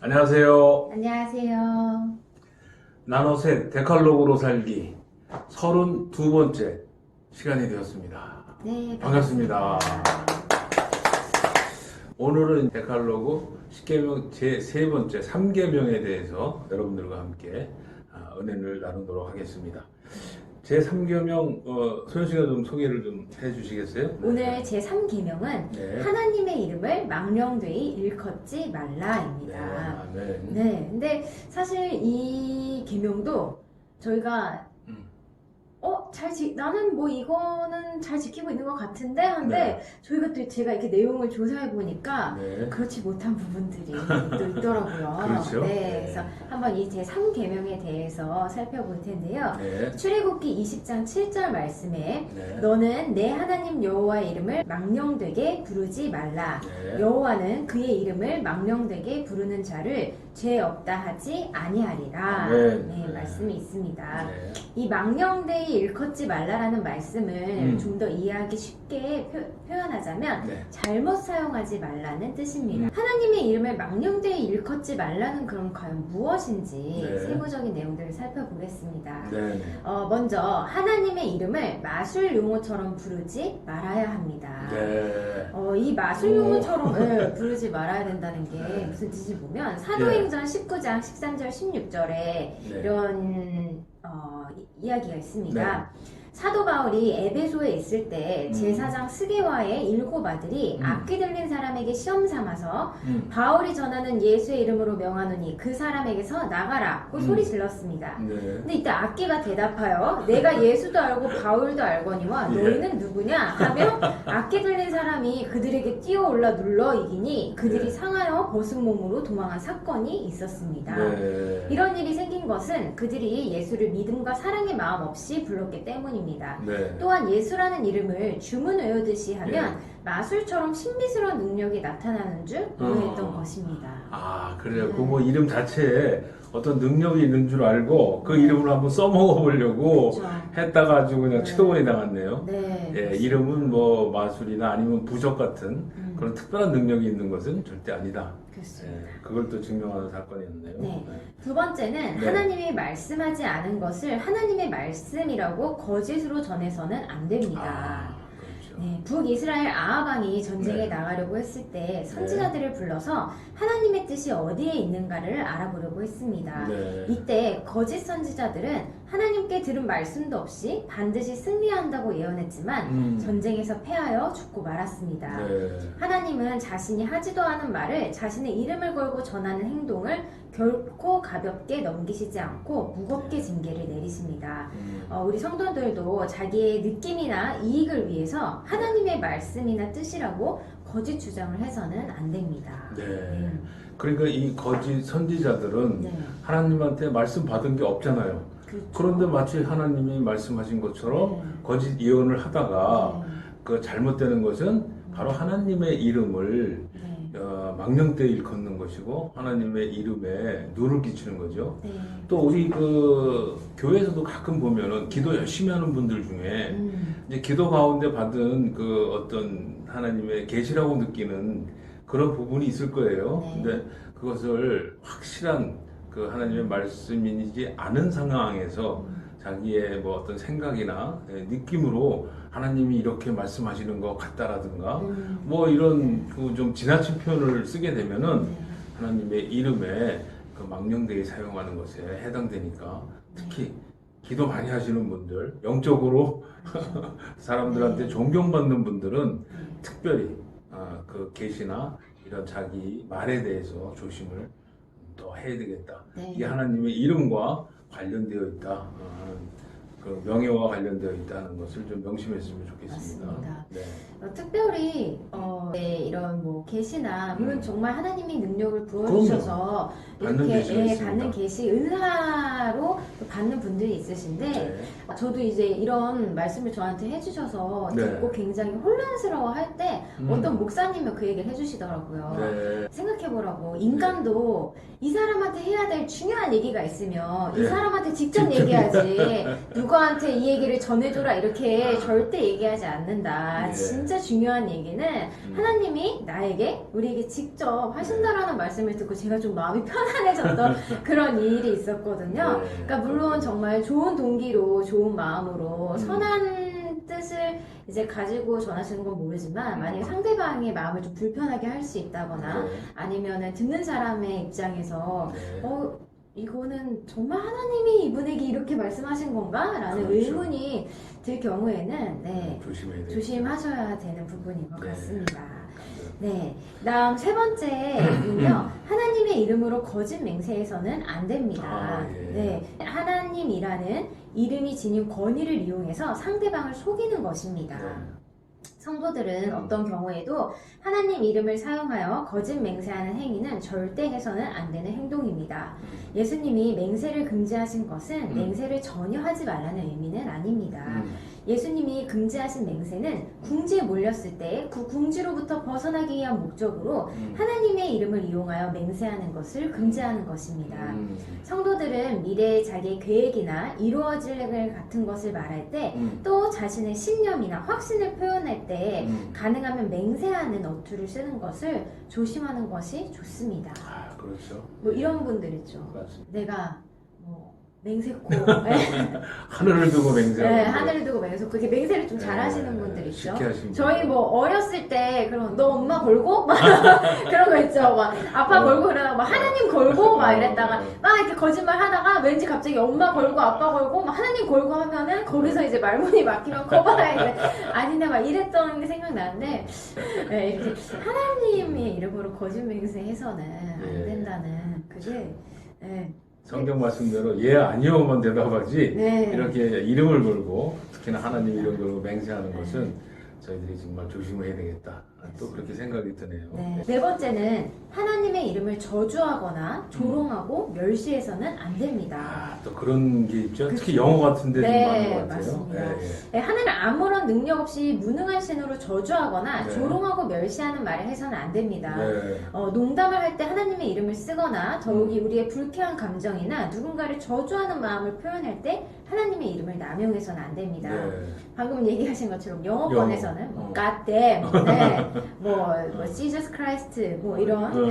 안녕하세요. 안녕하세요. 나노셋 데칼로그로 살기 32번째 시간이 되었습니다. 네, 반갑습니다. 오늘은 데칼로그 10계명 제3번째 3계명에 대해서 여러분들과 함께 은혜를 나누도록 하겠습니다. 제3계명 소연 씨가 좀 소개를 좀 해주시겠어요? 오늘 제3계명은 네. 하나님의 이름을 망령되이 일컫지 말라입니다. 네. 네, 근데 사실 이 계명도 저희가 나는 뭐 이거는 잘 지키고 있는 것 같은데 한데 네. 저희가 또 제가 이렇게 내용을 조사해 보니까 네. 그렇지 못한 부분들이 또 있더라고요. 그렇죠. 네, 네. 그래서 한번 이 제3계명에 대해서 살펴볼 텐데요. 네. 출애굽기 20장 7절 말씀에 네. 너는 내 하나님 여호와의 이름을 망령되게 부르지 말라. 네. 여호와는 그의 이름을 망령되게 부르는 자를 죄 없다 하지 아니하리라. 네. 말씀이 있습니다. 네. 이 망령되이 일컫지 말라라는 말씀을 좀 더 이해하기 쉽게 표현하자면 네. 잘못 사용하지 말라는 뜻입니다. 하나님의 이름을 망령되이 일컫지 말라는 그럼 과연 무엇인지 네. 세부적인 내용들을 살펴보겠습니다. 네. 먼저 하나님의 이름을 마술 용어처럼 부르지 말아야 합니다. 네. 이 마술 용어처럼 부르지 말아야 된다는 게 네. 무슨 뜻인지 보면 사도행전 19장 13절 16절에 네. 이런 이야기가 있습니다. 사도 바울이 에베소에 있을 때 제사장 스게와의 7 아들이 악기 들린 사람에게 시험 삼아서 바울이 전하는 예수의 이름으로 명하노니 그 사람에게서 나가라고 소리 질렀습니다. 네. 근데 이때 악기가 대답하여 내가 예수도 알고 바울도 알거니와 너희는 누구냐 하며 악기 들린 사람이 그들에게 뛰어올라 눌러 이기니 그들이 네. 상하여 벗은 몸으로 도망한 사건이 있었습니다. 네. 이런 일이 생긴 것은 그들이 예수를 믿음과 사랑의 마음 없이 불렀기 때문입니다. 네. 또한 예수라는 이름을 주문 외우듯이 하면 마술처럼 신비스러운 능력이 나타나는 줄 오해했던 것입니다. 그래요. 그 뭐 이름 자체에 어떤 능력이 있는 줄 알고 그 이름을 한번 써먹어 보려고 그렇죠. 했다가 아주 그냥 치도원이 당했네요. 네. 예, 이름은 뭐 마술이나 아니면 부적 같은 그런 특별한 능력이 있는 것은 절대 아니다. 그렇습니다. 예, 그걸 또 증명하는 사건이었네요. 네. 두 번째는 네. 하나님이 말씀하지 않은 것을 하나님의 말씀이라고 거짓으로 전해서는 안 됩니다. 그렇죠. 네, 북이스라엘 아하방이 전쟁에 네. 나가려고 했을 때 선지자들을 불러서 하나님의 뜻이 어디에 있는가를 알아보려고 했습니다. 네. 이때 거짓 선지자들은 하나님께 들은 말씀도 없이 반드시 승리한다고 예언했지만 전쟁에서 패하여 죽고 말았습니다. 네. 하나님은 자신이 하지도 않은 말을 자신의 이름을 걸고 전하는 행동을 결코 가볍게 넘기시지 않고 무겁게 징계를 내리십니다. 우리 성도들도 자기의 느낌이나 이익을 위해서 하나님의 말씀이나 뜻이라고 거짓 주장을 해서는 안 됩니다. 네. 그러니까 이 거짓 선지자들은 네. 하나님한테 말씀 받은 게 없잖아요. 그렇죠. 그런데 마치 하나님이 말씀하신 것처럼 네. 거짓 예언을 하다가 네. 그 잘못되는 것은 바로 하나님의 이름을 네. 망령되이 일컫는 것이고 하나님의 이름에 누를 끼치는 거죠. 네. 또 우리 그 교회에서도 가끔 보면은 기도 열심히 하는 분들 중에 이제 기도 가운데 받은 그 어떤 하나님의 계시라고 느끼는 그런 부분이 있을 거예요. 네. 근데 그것을 확실한 그 하나님의 말씀이지 않은 상황에서 자기의 뭐 어떤 생각이나 느낌으로 하나님이 이렇게 말씀하시는 것 같다라든가 뭐 이런 그 좀 지나친 표현을 쓰게 되면은 하나님의 이름에 그 망령되이 사용하는 것에 해당되니까 특히 기도 많이 하시는 분들 영적으로 사람들한테 존경받는 분들은 특별히 그 계시나 이런 자기 말에 대해서 조심을 더 해야 되겠다. 네. 이게 하나님의 이름과 관련되어 있다. 그 명예와 관련되어 있다는 것을 좀 명심했으면 좋겠습니다. 맞습니다. 네. 특별히 이런 뭐 계시나 물론 정말 하나님이 능력을 부어주셔서 받는 이렇게 계시가 있습니다. 받는 계시 은사로 또 받는 분들이 있으신데 네. 저도 이제 이런 말씀을 저한테 해주셔서 네. 듣고 굉장히 혼란스러워할 때 어떤 목사님이 그 얘기를 해주시더라고요. 네. 생각해보라고 인간도 이 사람한테 해야 될 중요한 얘기가 있으면 이 네. 사람한테 직접 얘기하지 누구한테 이 얘기를 전해줘라 이렇게 절대 얘기하지 않는다. 네. 진짜 중요한 얘기는 하나님이 나에게 우리에게 직접 하신다라는 말씀을 듣고 제가 좀 마음이 편안해졌던 그런 일이 있었거든요. 네. 그러니까 물론 정말 좋은 동기로 좋은 마음으로 선한 뜻을 이제 가지고 전하시는 건 모르지만 만약에 상대방의 마음을 좀 불편하게 할 수 있다거나 네. 아니면은 듣는 사람의 입장에서 네. 이거는 정말 하나님이 이분에게 이렇게 말씀하신 건가? 라는 그렇죠. 의문이 들 경우에는 네, 조심해야 돼요. 조심하셔야 되는 부분인 것 네. 같습니다. 네, 다음 세 번째는요. 하나님의 이름으로 거짓 맹세해서는 안 됩니다. 아, 예. 네, 하나님이라는 이름이 지닌 권위를 이용해서 상대방을 속이는 것입니다. 네. 성도들은 어떤 경우에도 하나님 이름을 사용하여 거짓 맹세하는 행위는 절대 해서는 안 되는 행동입니다. 예수님이 맹세를 금지하신 것은 맹세를 전혀 하지 말라는 의미는 아닙니다. 예수님이 금지하신 맹세는 궁지에 몰렸을 때 그 궁지로부터 벗어나기 위한 목적으로 하나님의 이름을 이용하여 맹세하는 것을 금지하는 것입니다. 성도들은 미래의 자기의 계획이나 이루어질 일 같은 것을 말할 때 또 자신의 신념이나 확신을 표현할 때 가능하면 맹세하는 어투를 쓰는 것을 조심하는 것이 좋습니다. 아, 그렇죠. 뭐 이런 분들 있죠. 맞습니다. 내가 뭐 맹세코 하늘을 두고 맹세하고. 네, 하늘을 두고 맹세코 그렇게 맹세를 좀 잘하시는 네, 분들 있죠. 쉽게 하시는 저희 분들. 뭐 어렸을 때 그럼 너 엄마 걸고 막 그런 거 있죠. 막 아빠 걸고 그러다가 막 하나님 걸고 막 이랬다가 막 이렇게 거짓말 하다가 왠지 갑자기 엄마 걸고 아빠 걸고 막 하나님 걸고 하면은 거기서 이제 말문이 막히면 거봐야 돼. 아닌데 막 이랬던 게 생각나는데 네, 이렇게 하나님의 이름으로 거짓 맹세해서는 안 된다는 그게 네. 성경 말씀대로 예 아니요만 대답하지 네. 이렇게 이름을 걸고 특히나 하나님 이름 걸고 맹세하는 것은 저희들이 정말 조심해야 되겠다. 또 그렇게 생각이 드네요. 네. 네 번째는 하나님의 이름을 저주하거나 조롱하고 멸시해서는 안 됩니다. 아, 또 그런 게 있죠. 특히 그쵸. 영어 같은 데 좀 네, 많은 것 같아요. 맞습니다. 예, 예. 네, 하나님을 아무런 능력 없이 무능한 신으로 저주하거나 네. 조롱하고 멸시하는 말을 해서는 안 됩니다. 네. 농담을 할 때 하나님의 이름을 쓰거나 더욱이 우리의 불쾌한 감정이나 누군가를 저주하는 마음을 표현할 때 하나님의 이름을 남용해서는 안 됩니다. 네. 방금 얘기하신 것처럼 영어권에서는 뭐 God damn, 뭐 Jesus Christ, 뭐 이런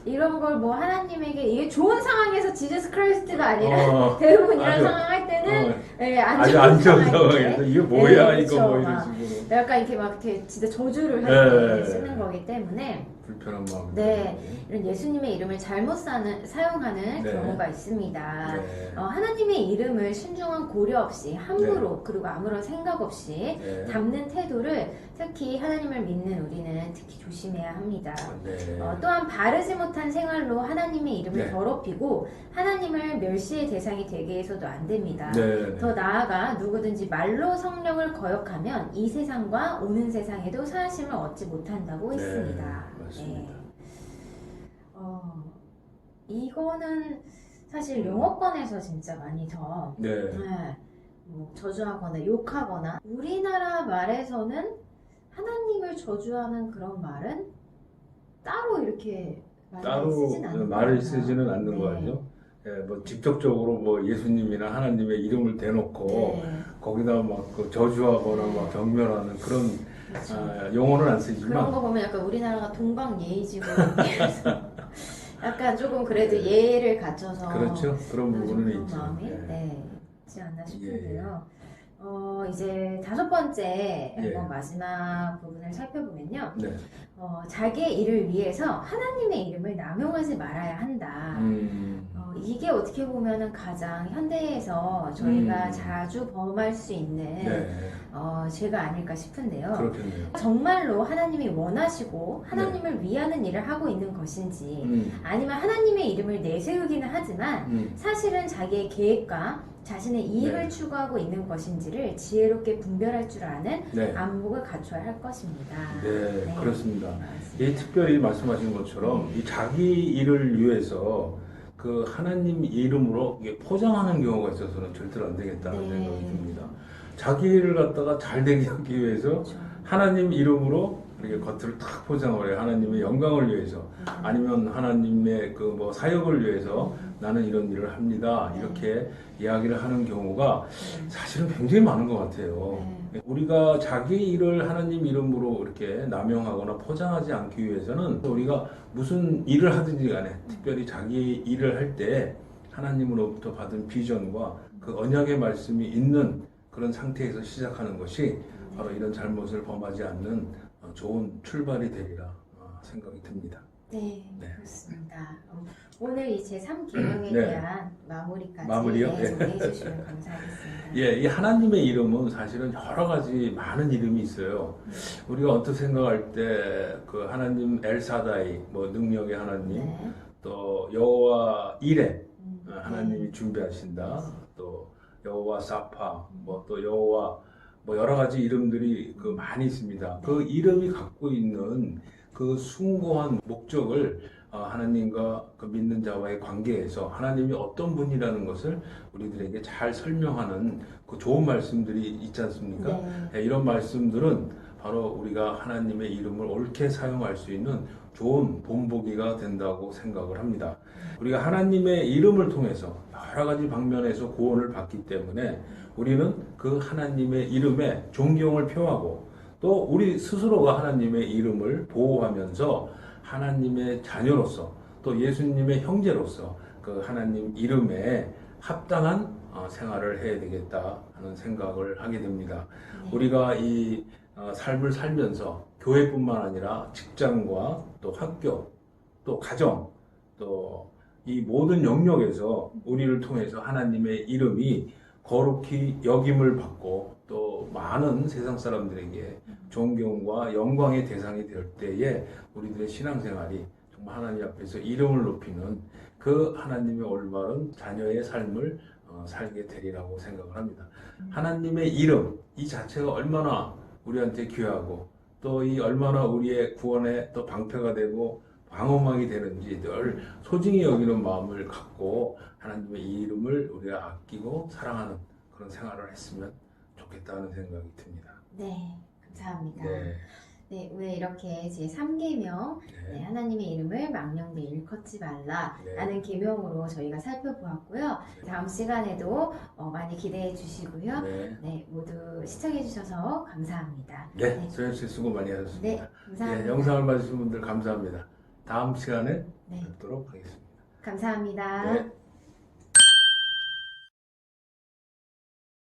이런 걸 뭐 하나님에게 이게 좋은 상황에서 Jesus Christ가 아니라 대부분 이런 아주, 상황 할 때는 안 아주 좋은 안 좋은 상황인데 상황에서 이게 뭐야 네, 이거 그렇죠. 뭐 이런 막 식으로 약간 이렇게 막 이렇게 진짜 저주를 할 때 네. 쓰는 거기 때문에 불편한 마음. 네, 이런 예수님의 이름을 잘못 사용하는 네. 경우가 있습니다. 네. 하나님의 이름을 신중한 고려 없이 함부로 그리고 아무런 생각 없이 네. 담는 태도를 특히 하나님을 믿는 우리는 특히 조심해야 합니다. 네. 또한 바르지 못한 생활로 하나님의 이름을 네. 더럽히고 하나님을 멸시의 대상이 되게 해서도 안 됩니다. 네. 더 나아가 누구든지 말로 성령을 거역하면 이 세상과 오는 세상에도 사하심을 얻지 못한다고 네, 했습니다. 맞습니다. 이거는 사실 영어권에서 진짜 많이 더 네. 뭐 저주하거나 욕하거나 우리나라 말에서는 하나님을 저주하는 그런 말은 따로 이렇게 따로 쓰진 않는 말을 것 같아요. 쓰지는 않는 네. 거 같죠. 예, 뭐 직접적으로 뭐 예수님이나 하나님의 이름을 대놓고 네. 거기다 막그 저주하거나 막 경멸하는 그런 그렇죠. 용어는 안 그런 쓰지만 거 보면 약간 우리나라가 동방예의지국이라서 약간 조금 그래도 예를 갖춰서 그렇죠. 그런 부분은 그런 있죠. 마음이 예. 있지 않나 싶은데요. 이제 다섯 번째 예. 한번 마지막 부분을 살펴보면요. 네. 자기의 일을 위해서 하나님의 이름을 남용하지 말아야 한다. 이게 어떻게 보면은 가장 현대에서 저희가 자주 범할 수 있는 네. 죄가 아닐까 싶은데요. 그렇겠네요. 정말로 하나님이 원하시고 하나님을 위하는 일을 하고 있는 것인지 아니면 하나님의 이름을 내세우기는 하지만 사실은 자기의 계획과 자신의 이익을 네. 추구하고 있는 것인지를 지혜롭게 분별할 줄 아는 네. 안목을 갖춰야 할 것입니다. 네, 그렇습니다. 맞습니다. 이 특별히 말씀하신 것처럼 이 자기 일을 위해서 그 하나님 이름으로 이게 포장하는 경우가 있어서는 절대로 안 되겠다는 네. 생각이 듭니다. 자기 일을 갖다가 잘 되게 하기 위해서 그렇죠. 하나님 이름으로 이렇게 겉을 탁 포장을 해요. 하나님의 영광을 위해서 아니면 하나님의 그 뭐 사역을 위해서 나는 이런 일을 합니다. 이렇게 이야기를 하는 경우가 사실은 굉장히 많은 것 같아요. 우리가 자기 일을 하나님 이름으로 이렇게 남용하거나 포장하지 않기 위해서는 우리가 무슨 일을 하든지 간에 특별히 자기 일을 할 때 하나님으로부터 받은 비전과 그 언약의 말씀이 있는 그런 상태에서 시작하는 것이 바로 이런 잘못을 범하지 않는 좋은 출발이 되리라 생각이 듭니다. 네, 네. 그렇습니다. 오늘 이 제3계명에 네. 대한 마무리까지 마무리요? 네. 정리해 주시면 감사하겠습니다. 예, 이 하나님의 이름은 사실은 여러 가지 많은 이름이 있어요. 우리가 언뜻 생각할 때 그 하나님 엘사다이, 뭐 능력의 하나님, 네. 또 여호와 이레, 네. 하나님이 준비하신다. 또 여호와 사파, 뭐 또 여호와 뭐 여러 가지 이름들이 그 많이 있습니다. 그 이름이 갖고 있는 그 숭고한 목적을 하나님과 그 믿는 자와의 관계에서 하나님이 어떤 분이라는 것을 우리들에게 잘 설명하는 그 좋은 말씀들이 있지 않습니까? 네. 이런 말씀들은 바로 우리가 하나님의 이름을 옳게 사용할 수 있는 좋은 본보기가 된다고 생각을 합니다. 우리가 하나님의 이름을 통해서 여러 가지 방면에서 구원을 받기 때문에 우리는 그 하나님의 이름에 존경을 표하고 또 우리 스스로가 하나님의 이름을 보호하면서 하나님의 자녀로서 또 예수님의 형제로서 그 하나님 이름에 합당한 생활을 해야 되겠다 하는 생각을 하게 됩니다. 우리가 이 삶을 살면서 교회뿐만 아니라 직장과 또 학교 또 가정 또 이 모든 영역에서 우리를 통해서 하나님의 이름이 거룩히 여김을 받고 또 많은 세상 사람들에게 존경과 영광의 대상이 될 때에 우리들의 신앙생활이 정말 하나님 앞에서 이름을 높이는 그 하나님의 올바른 자녀의 삶을 살게 되리라고 생각을 합니다. 하나님의 이름 이 자체가 얼마나 우리한테 귀하고 또 이 얼마나 우리의 구원에 또 방패가 되고 방어막이 되는지 늘 소중히 여기는 마음을 갖고 하나님의 이 이름을 우리가 아끼고 사랑하는 그런 생활을 했으면 좋겠다는 생각이 듭니다. 네, 감사합니다. 네. 네, 오늘 이렇게 제3계명 네. 하나님의 이름을 망령되이 일컫지 말라라는 계명으로 저희가 살펴보았고요. 다음 시간에도 많이 기대해 주시고요. 네. 네, 모두 시청해 주셔서 감사합니다. 네, 소연 씨 수고 많이 하셨습니다. 네, 감사합니다. 네, 영상을 봐주신 분들 감사합니다. 다음 시간에 네, 뵙도록 하겠습니다. 감사합니다. 네.